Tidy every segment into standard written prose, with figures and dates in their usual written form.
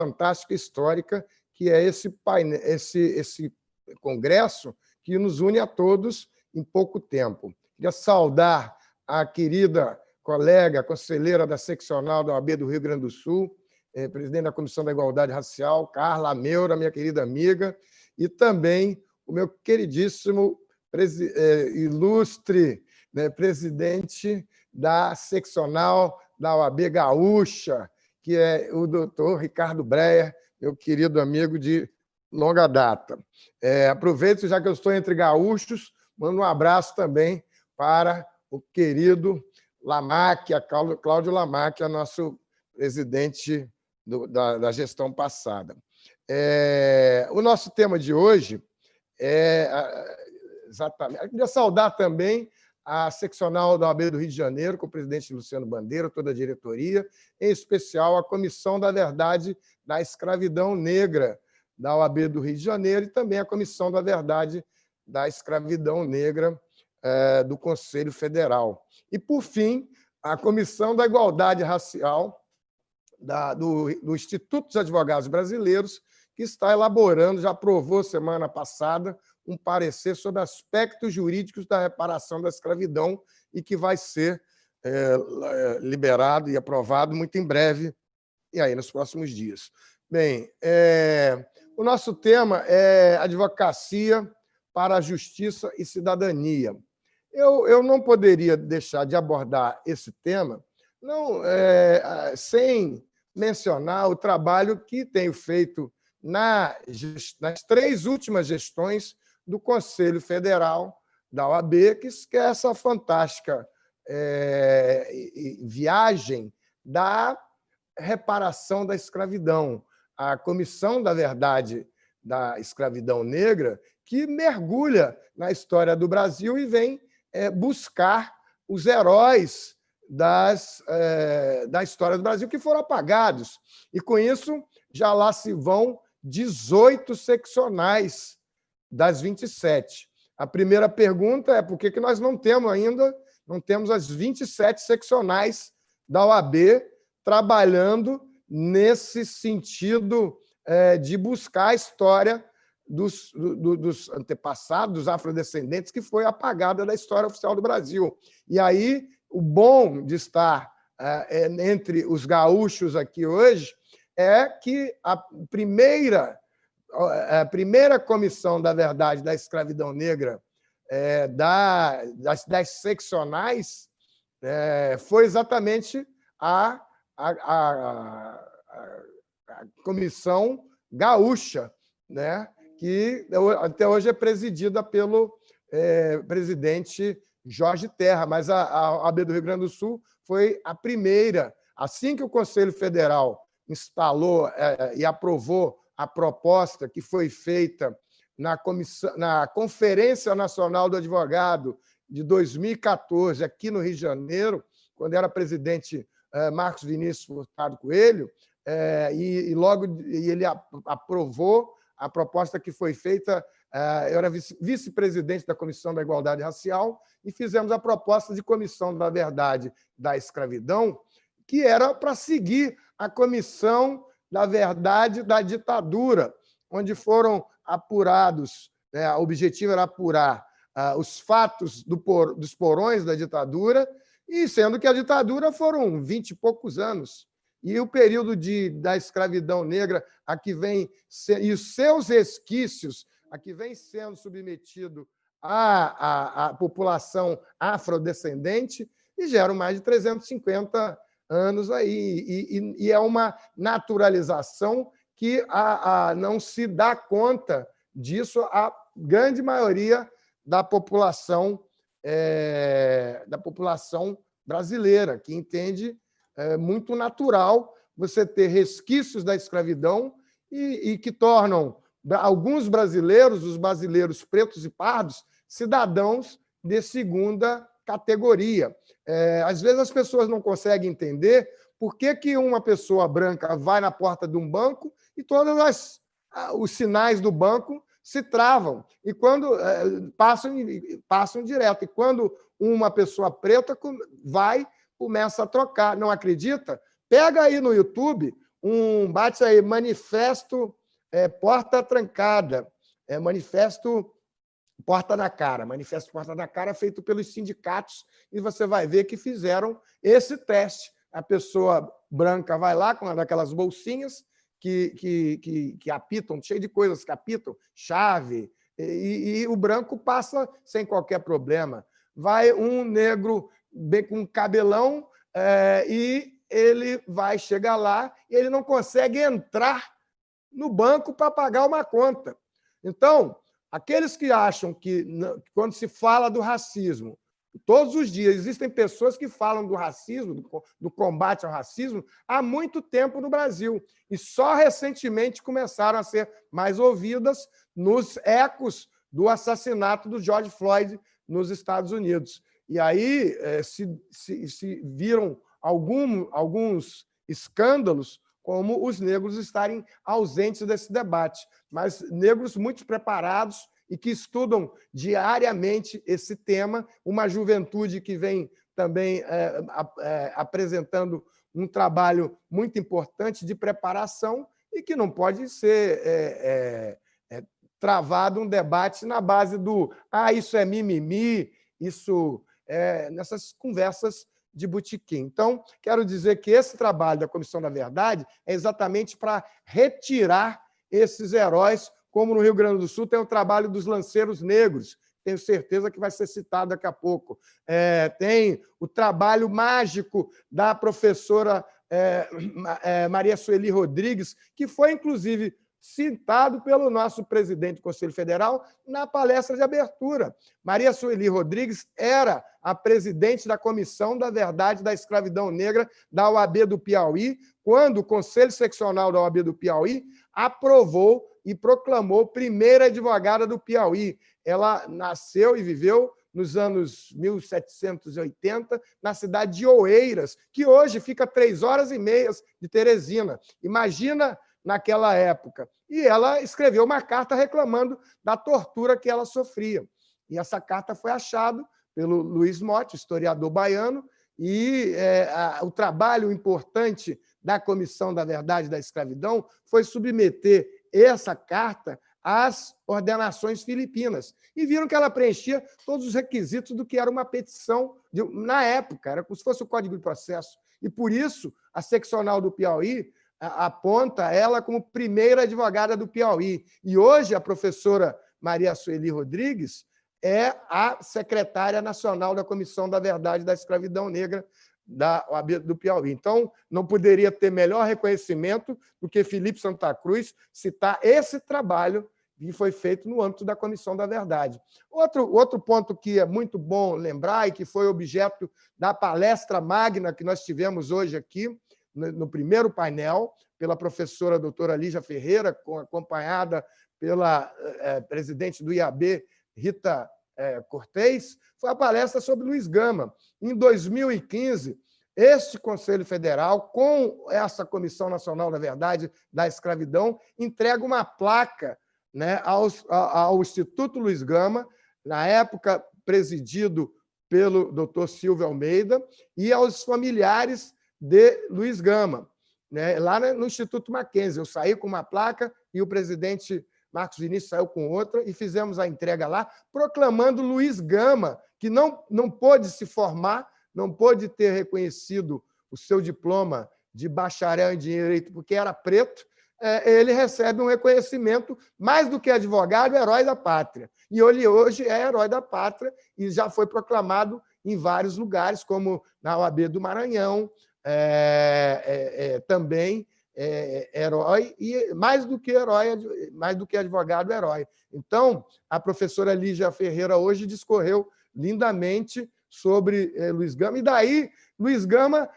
fantástica histórica, que é esse congresso que nos une a todos em pouco tempo. Queria saudar a querida colega, conselheira da seccional da OAB do Rio Grande do Sul, presidente da Comissão da Igualdade Racial, Carla Meura, minha querida amiga, e também o meu queridíssimo, ilustre, né, presidente da seccional da OAB Gaúcha, que é o doutor Ricardo Breyer, meu querido amigo de longa data. Aproveito, já que eu estou entre gaúchos, mando um abraço também para o querido Lamacchia, Cláudio Lamacchia, nosso presidente da gestão passada. O nosso tema de hoje é exatamente... Eu queria saudar também a seccional da OAB do Rio de Janeiro, com o presidente Luciano Bandeira, toda a diretoria, em especial a Comissão da Verdade da Escravidão Negra da OAB do Rio de Janeiro e também a Comissão da Verdade da Escravidão Negra do Conselho Federal. E, por fim, a Comissão da Igualdade Racial do Instituto dos Advogados Brasileiros, que está elaborando, já aprovou semana passada, um parecer sobre aspectos jurídicos da reparação da escravidão e que vai ser liberado e aprovado muito em breve, e aí nos próximos dias. Bem, o nosso tema é advocacia para a justiça e cidadania. Eu não poderia deixar de abordar esse tema sem mencionar o trabalho que tenho feito nas 3 últimas gestões do Conselho Federal da OAB, que é essa fantástica viagem da reparação da escravidão, a Comissão da Verdade da Escravidão Negra, que mergulha na história do Brasil e vem buscar os heróis da história do Brasil que foram apagados. E, com isso, já lá se vão 18 seccionais das 27. A primeira pergunta é por que nós não temos as 27 seccionais da OAB trabalhando nesse sentido de buscar a história dos antepassados, dos afrodescendentes, que foi apagada da história oficial do Brasil. E aí, o bom de estar entre os gaúchos aqui hoje é que a primeira Comissão da Verdade da Escravidão Negra das seccionais foi exatamente a Comissão Gaúcha, né, que até hoje é presidida pelo presidente Jorge Terra, mas a OAB do Rio Grande do Sul foi a primeira. Assim que o Conselho Federal instalou e aprovou a proposta que foi feita na Conferência Nacional do Advogado de 2014, aqui no Rio de Janeiro, quando era presidente Marcos Vinícius Furtado Coelho, e ele aprovou a proposta que foi feita. Eu era vice-presidente da Comissão da Igualdade Racial e fizemos a proposta de Comissão da Verdade da Escravidão, que era para seguir a Comissão da Verdade da Ditadura, onde foram apurados, o objetivo era apurar os fatos dos porões da ditadura, e sendo que a ditadura foram 20 e poucos anos. E o período da escravidão negra, e os seus resquícios, a que vem sendo submetido à população afrodescendente, e geram mais de 350 anos aí. E é uma naturalização que não se dá conta disso a grande maioria da população brasileira, que entende muito natural você ter resquícios da escravidão e que tornam alguns brasileiros, os brasileiros pretos e pardos, cidadãos de segunda categoria. Às vezes as pessoas não conseguem entender por que uma pessoa branca vai na porta de um banco e todos os sinais do banco se travam, e quando passam direto. E quando uma pessoa preta começa a trocar. Não acredita? Pega aí no YouTube bate aí, manifesto Porta Trancada, manifesto Porta na Cara, manifesto Porta na Cara feito pelos sindicatos, e você vai ver que fizeram esse teste. A pessoa branca vai lá com uma daquelas bolsinhas que apitam, cheio de coisas que apitam, chave, e o branco passa sem qualquer problema. Vai um negro bem com cabelão e ele vai chegar lá e ele não consegue entrar no banco para pagar uma conta. Então, aqueles que acham que, quando se fala do racismo, todos os dias existem pessoas que falam do racismo, do combate ao racismo, há muito tempo no Brasil. E só recentemente começaram a ser mais ouvidas nos ecos do assassinato do George Floyd nos Estados Unidos. E aí se viram alguns escândalos, como os negros estarem ausentes desse debate, mas negros muito preparados e que estudam diariamente esse tema, uma juventude que vem também apresentando um trabalho muito importante de preparação e que não pode ser travado um debate na base do isso é mimimi, isso nessas conversas de botequim. Então, quero dizer que esse trabalho da Comissão da Verdade é exatamente para retirar esses heróis, como no Rio Grande do Sul tem o trabalho dos lanceiros negros, tenho certeza que vai ser citado daqui a pouco. Tem o trabalho mágico da professora Maria Sueli Rodrigues, que foi, inclusive, citado pelo nosso presidente do Conselho Federal na palestra de abertura. Maria Sueli Rodrigues era a presidente da Comissão da Verdade da Escravidão Negra da OAB do Piauí, quando o Conselho Seccional da OAB do Piauí aprovou e proclamou primeira advogada do Piauí. Ela nasceu e viveu nos anos 1780, na cidade de Oeiras, que hoje fica 3h30 de Teresina. Imagina naquela época. E ela escreveu uma carta reclamando da tortura que ela sofria. E essa carta foi achada pelo Luiz Motti, historiador baiano, e o trabalho importante da Comissão da Verdade da Escravidão foi submeter essa carta às ordenações filipinas. E viram que ela preenchia todos os requisitos do que era uma petição, na época, era como se fosse o Código de Processo. E, por isso, a seccional do Piauí aponta ela como primeira advogada do Piauí. E hoje a professora Maria Sueli Rodrigues é a secretária nacional da Comissão da Verdade da Escravidão Negra da OAB do Piauí. Então, não poderia ter melhor reconhecimento do que Felipe Santa Cruz citar esse trabalho que foi feito no âmbito da Comissão da Verdade. Outro ponto que é muito bom lembrar e que foi objeto da palestra magna que nós tivemos hoje aqui, no primeiro painel, pela professora doutora Lígia Ferreira, acompanhada pela presidente do IAB, Rita Cortez, foi a palestra sobre Luiz Gama. Em 2015, este Conselho Federal, com essa Comissão Nacional da Verdade da Escravidão, entrega uma placa, né, ao Instituto Luiz Gama, na época presidido pelo doutor Silvio Almeida, e aos familiares de Luiz Gama, né, lá no Instituto Mackenzie. Eu saí com uma placa e o presidente Marcos Vinícius saiu com outra e fizemos a entrega lá, proclamando Luiz Gama, que não pôde se formar, não pôde ter reconhecido o seu diploma de bacharel em Direito porque era preto, ele recebe um reconhecimento, mais do que advogado, herói da pátria. E ele hoje é herói da pátria e já foi proclamado em vários lugares, como na OAB do Maranhão, também herói, e mais do que herói, mais do que advogado, herói. Então, a professora Lígia Ferreira hoje discorreu lindamente sobre Luiz Gama, e daí, Luiz Gama,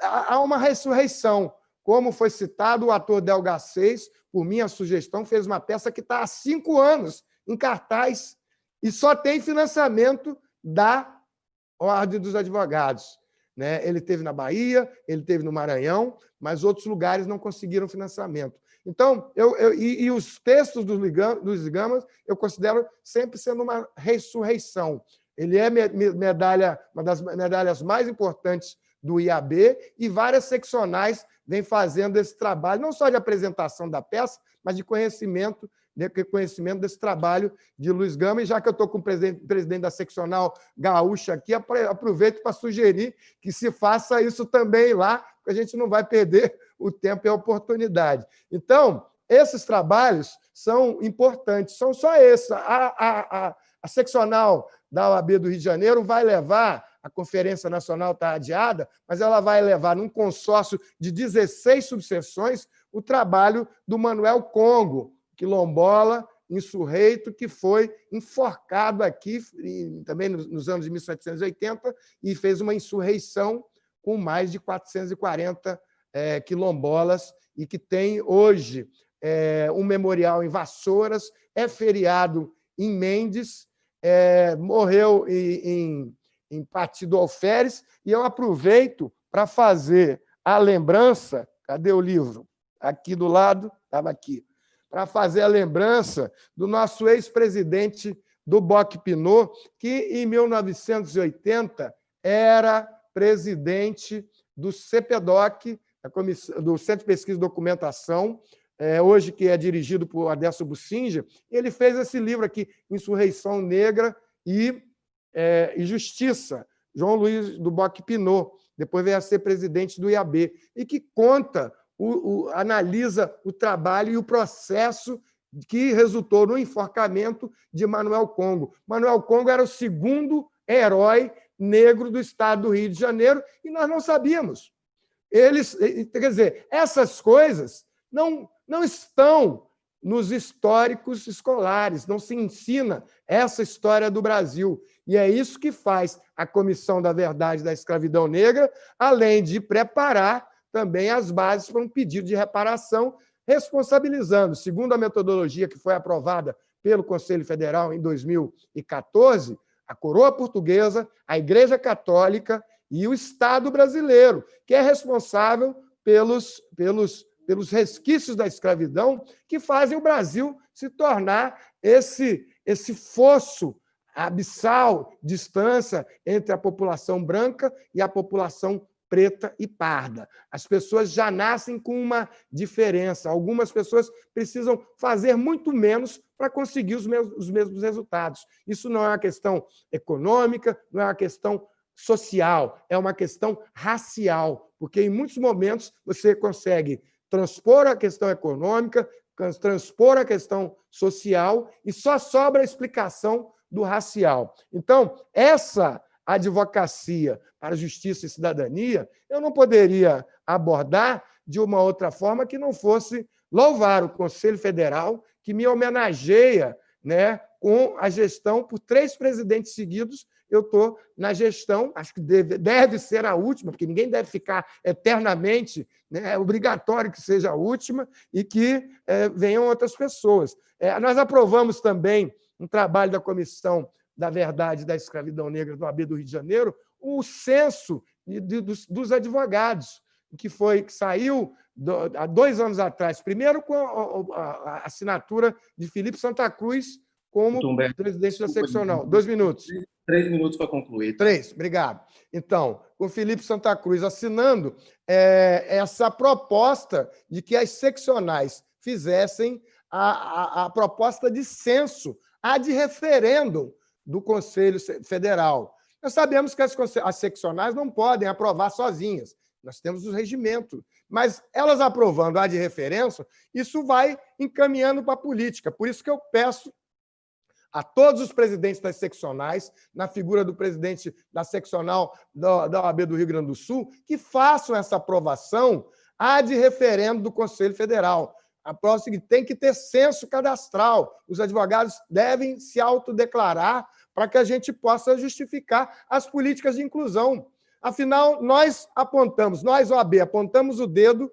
há uma ressurreição. Como foi citado, o ator Delga 6, por minha sugestão, fez uma peça que está há 5 anos em cartaz e só tem financiamento da Ordem dos Advogados. Né? Ele teve na Bahia, ele teve no Maranhão, mas outros lugares não conseguiram financiamento. Então, e os textos dos Luiz Gama eu considero sempre sendo uma ressurreição. Ele é uma das medalhas mais importantes do IAB, e várias seccionais vêm fazendo esse trabalho, não só de apresentação da peça, mas de conhecimento desse trabalho de Luiz Gama. E já que eu estou com o presidente da seccional gaúcha aqui, aproveito para sugerir que se faça isso também lá, porque a gente não vai perder o tempo e a oportunidade. Então, esses trabalhos são importantes, são só esses. A seccional da OAB do Rio de Janeiro vai levar, a Conferência Nacional está adiada, mas ela vai levar, num consórcio de 16 subseções, o trabalho do Manuel Congo, quilombola, insurreito, que foi enforcado aqui, também nos anos de 1780, e fez uma insurreição com mais de 440 quilombolas, e que tem hoje um memorial em Vassouras, é feriado em Mendes, morreu em Pati do Alferes, e eu aproveito para fazer a lembrança, cadê o livro? Aqui do lado, estava aqui, para fazer a lembrança do nosso ex-presidente do Boc Pinot, que, em 1980, era presidente do CPDOC, do Centro de Pesquisa e Documentação, hoje que é dirigido por Adelso Bussinger. Ele fez esse livro aqui, Insurreição Negra e Justiça, João Luiz do Boc Pinot, depois veio a ser presidente do IAB, e que conta, analisa o trabalho e o processo que resultou no enforcamento de Manuel Congo. Manuel Congo era o segundo herói negro do estado do Rio de Janeiro, e nós não sabíamos. Quer dizer, essas coisas não estão nos históricos escolares, não se ensina essa história do Brasil. E é isso que faz a Comissão da Verdade da Escravidão Negra, além de preparar também as bases para um pedido de reparação, responsabilizando, segundo a metodologia que foi aprovada pelo Conselho Federal em 2014, a coroa portuguesa, a Igreja Católica e o Estado brasileiro, que é responsável pelos resquícios da escravidão que fazem o Brasil se tornar esse fosso abissal, distância entre a população branca e a população preta e parda. As pessoas já nascem com uma diferença. Algumas pessoas precisam fazer muito menos para conseguir os mesmos resultados. Isso não é uma questão econômica, não é uma questão social, é uma questão racial, porque em muitos momentos você consegue transpor a questão econômica, transpor a questão social, e só sobra a explicação do racial. Então, essa advocacia para justiça e cidadania, eu não poderia abordar de uma outra forma que não fosse louvar o Conselho Federal, que me homenageia, né, com a gestão por 3 presidentes seguidos. Eu estou na gestão, acho que deve ser a última, porque ninguém deve ficar eternamente, né, é obrigatório que seja a última, e que venham outras pessoas. Nós aprovamos também um trabalho da Comissão da Verdade da Escravidão Negra do AB do Rio de Janeiro, o censo dos advogados, que saiu há 2 anos atrás, primeiro com a assinatura de Felipe Santa Cruz como presidente da seccional. 2 minutos. 3 minutos para concluir. 3, obrigado. Então, com Felipe Santa Cruz assinando essa proposta de que as seccionais fizessem a proposta de censo, a de referêndum do Conselho Federal. Nós sabemos que as seccionais não podem aprovar sozinhas. Nós temos o regimento. Mas elas aprovando a de referência, isso vai encaminhando para a política. Por isso que eu peço a todos os presidentes das seccionais, na figura do presidente da seccional da OAB do Rio Grande do Sul, que façam essa aprovação a de referendo do Conselho Federal. A prova é o seguinte: tem que ter censo cadastral. Os advogados devem se autodeclarar para que a gente possa justificar as políticas de inclusão. Afinal, nós, OAB, apontamos o dedo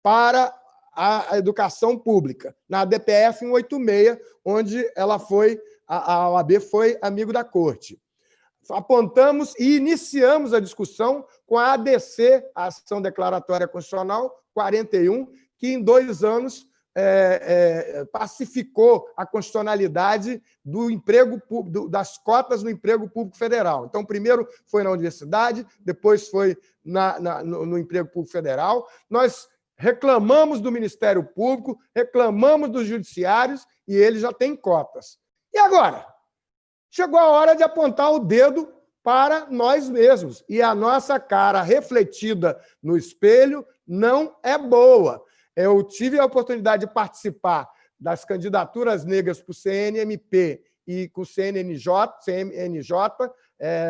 para a educação pública, na DPF 186, onde a OAB foi amigo da corte. Apontamos e iniciamos a discussão com a ADC, a Ação Declaratória Constitucional 41, que em 2 anos pacificou a constitucionalidade do emprego das cotas no emprego público federal. Então, primeiro foi na universidade, depois foi no emprego público federal. Nós reclamamos do Ministério Público, reclamamos dos judiciários e eles já têm cotas. E agora? Chegou a hora de apontar o dedo para nós mesmos. E a nossa cara refletida no espelho não é boa. Eu tive a oportunidade de participar das candidaturas negras para o CNMP e com o CNJ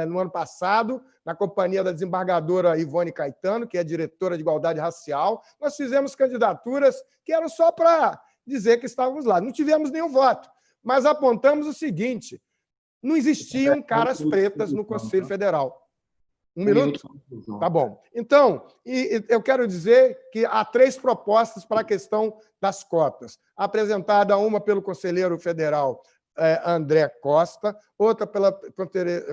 no ano passado, na companhia da desembargadora Ivone Caetano, que é diretora de Igualdade Racial. Nós fizemos candidaturas que eram só para dizer que estávamos lá. Não tivemos nenhum voto, mas apontamos o seguinte: não existiam caras pretas no Conselho Federal. Um minuto? Tá bom. Então, eu quero dizer que há 3 propostas para a questão das cotas. Apresentada uma pelo conselheiro federal André Costa, outra pela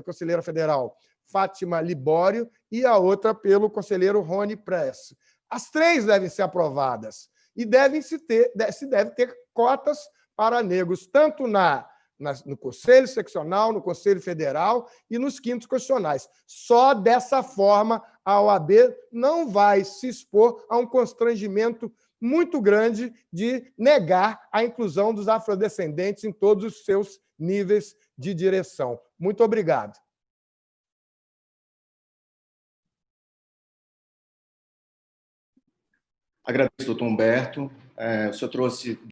conselheira federal Fátima Libório e a outra pelo conselheiro Rony Press. As 3 devem ser aprovadas e se deve ter cotas para negros, tanto no Conselho Seccional, no Conselho Federal e nos quintos constitucionais. Só dessa forma a OAB não vai se expor a um constrangimento muito grande de negar a inclusão dos afrodescendentes em todos os seus níveis de direção. Muito obrigado. Agradeço, doutor Humberto. O senhor trouxe